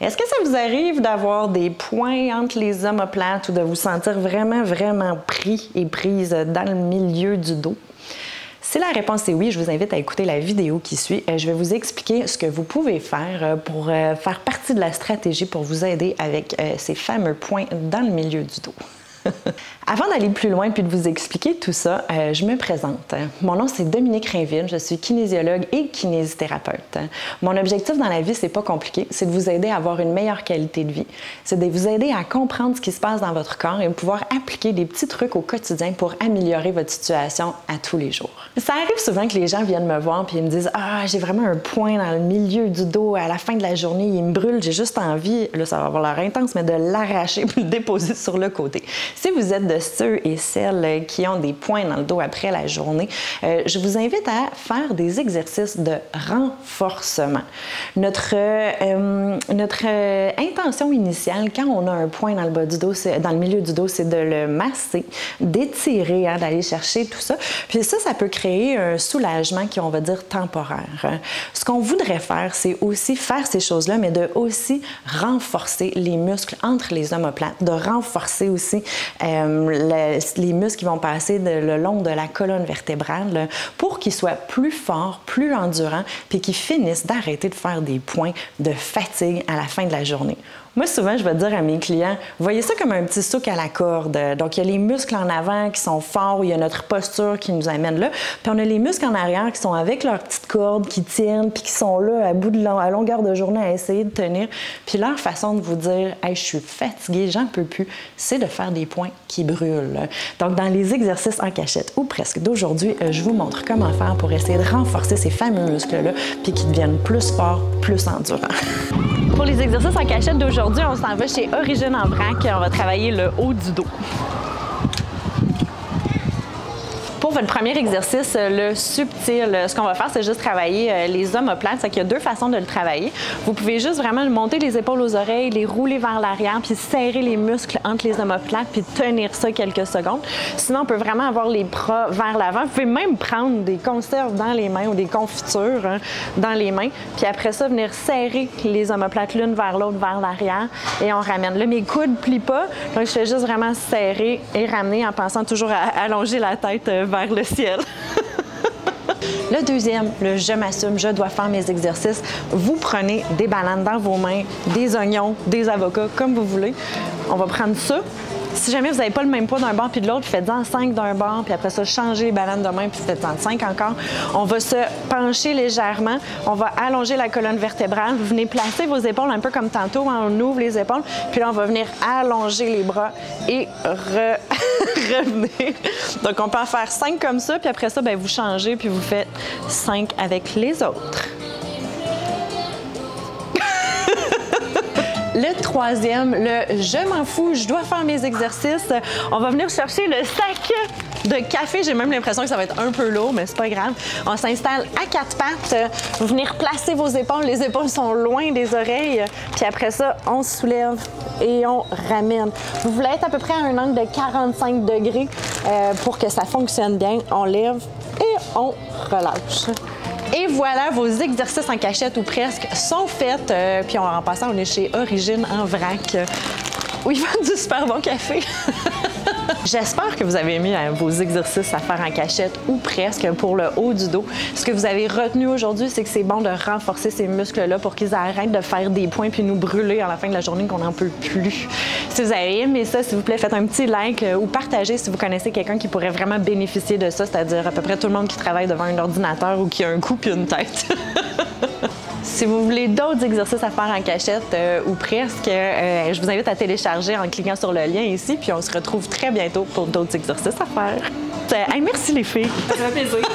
Est-ce que ça vous arrive d'avoir des points entre les omoplates ou de vous sentir vraiment pris et prise dans le milieu du dos? Si la réponse est oui, je vous invite à écouter la vidéo qui suit. Je vais vous expliquer ce que vous pouvez faire pour faire partie de la stratégie pour vous aider avec ces fameux points dans le milieu du dos. Avant d'aller plus loin puis de vous expliquer tout ça, je me présente. Mon nom, c'est Dominique Rainville. Je suis kinésiologue et kinésithérapeute. Mon objectif dans la vie, c'est pas compliqué. C'est de vous aider à avoir une meilleure qualité de vie. C'est de vous aider à comprendre ce qui se passe dans votre corps et de pouvoir appliquer des petits trucs au quotidien pour améliorer votre situation à tous les jours. Ça arrive souvent que les gens viennent me voir puis ils me disent « Ah, j'ai vraiment un point dans le milieu du dos. À la fin de la journée, il me brûle. J'ai juste envie, là, ça va avoir l'air intense, mais de l'arracher puis le déposer sur le côté. » Si vous êtes de ceux et celles qui ont des points dans le dos après la journée, je vous invite à faire des exercices de renforcement. Notre intention initiale, quand on a un point dans le bas du dos, dans le milieu du dos, c'est de le masser, d'étirer, hein, d'aller chercher tout ça. Puis ça peut créer un soulagement qui, on va dire, temporaire. Ce qu'on voudrait faire, c'est aussi faire ces choses-là, mais de aussi renforcer les muscles entre les omoplates, de renforcer aussi les muscles qui vont passer le long de la colonne vertébrale pour qu'ils soient plus forts, plus endurants, puis qu'ils finissent d'arrêter de faire des points de fatigue à la fin de la journée. Moi, souvent, je vais dire à mes clients, voyez ça comme un petit souk à la corde. Donc, il y a les muscles en avant qui sont forts, il y a notre posture qui nous amène là. Puis, on a les muscles en arrière qui sont avec leur petite corde, qui tiennent, puis qui sont là à longueur de journée à essayer de tenir. Puis, leur façon de vous dire, hey, je suis fatiguée, j'en peux plus, c'est de faire des points qui brûlent. Donc, dans les exercices en cachette, ou presque d'aujourd'hui, je vous montre comment faire pour essayer de renforcer ces fameux muscles-là, puis qu'ils deviennent plus forts, plus endurants. Pour les exercices en cachette d'aujourd'hui, on s'en va chez Origine en vrac. On va travailler le haut du dos. Pour votre premier exercice, le subtil, ce qu'on va faire, c'est juste travailler les omoplates. C'est qu'il y a deux façons de le travailler. Vous pouvez juste vraiment monter les épaules aux oreilles, les rouler vers l'arrière, puis serrer les muscles entre les omoplates, puis tenir ça quelques secondes. Sinon, on peut vraiment avoir les bras vers l'avant. Vous pouvez même prendre des conserves dans les mains ou des confitures dans les mains. Puis après ça, venir serrer les omoplates l'une vers l'autre, vers l'arrière, et on ramène. Là, mes coudes ne plient pas, donc je fais juste vraiment serrer et ramener en pensant toujours à allonger la tête vers le ciel. Le deuxième, le je m'assume, je dois faire mes exercices. Vous prenez des bananes dans vos mains, des oignons, des avocats, comme vous voulez. On va prendre ça. Si jamais vous n'avez pas le même poids d'un bord puis de l'autre, faites-en 5 d'un bord, puis après ça, changez les bananes de main, puis faites-en 5 encore. On va se pencher légèrement, on va allonger la colonne vertébrale. Vous venez placer vos épaules un peu comme tantôt, hein, on ouvre les épaules, puis là, on va venir allonger les bras et revenir. Donc, on peut en faire 5 comme ça, puis après ça, bien, vous changez, puis vous faites 5 avec les autres. Le troisième, le je m'en fous, je dois faire mes exercices. On va venir chercher le sac de café. J'ai même l'impression que ça va être un peu lourd, mais c'est pas grave. On s'installe à 4 pattes. Vous venez replacer vos épaules. Les épaules sont loin des oreilles. Puis après ça, on se soulève et on ramène. Vous voulez être à peu près à un angle de 45 degrés pour que ça fonctionne bien. On lève et on relâche. Et voilà, vos exercices en cachette ou presque sont faits. Puis en passant, on est chez Origine en vrac, où ils vendent du super bon café. J'espère que vous avez aimé vos exercices à faire en cachette ou presque pour le haut du dos. Ce que vous avez retenu aujourd'hui, c'est que c'est bon de renforcer ces muscles-là pour qu'ils arrêtent de faire des points puis nous brûler à la fin de la journée qu'on n'en peut plus. Si vous avez aimé ça, s'il vous plaît, faites un petit like ou partagez si vous connaissez quelqu'un qui pourrait vraiment bénéficier de ça, c'est-à-dire à peu près tout le monde qui travaille devant un ordinateur ou qui a un cou puis une tête. Si vous voulez d'autres exercices à faire en cachette ou presque, je vous invite à télécharger en cliquant sur le lien ici, puis on se retrouve très bientôt pour d'autres exercices à faire. Hey, merci les filles! Ça fait plaisir!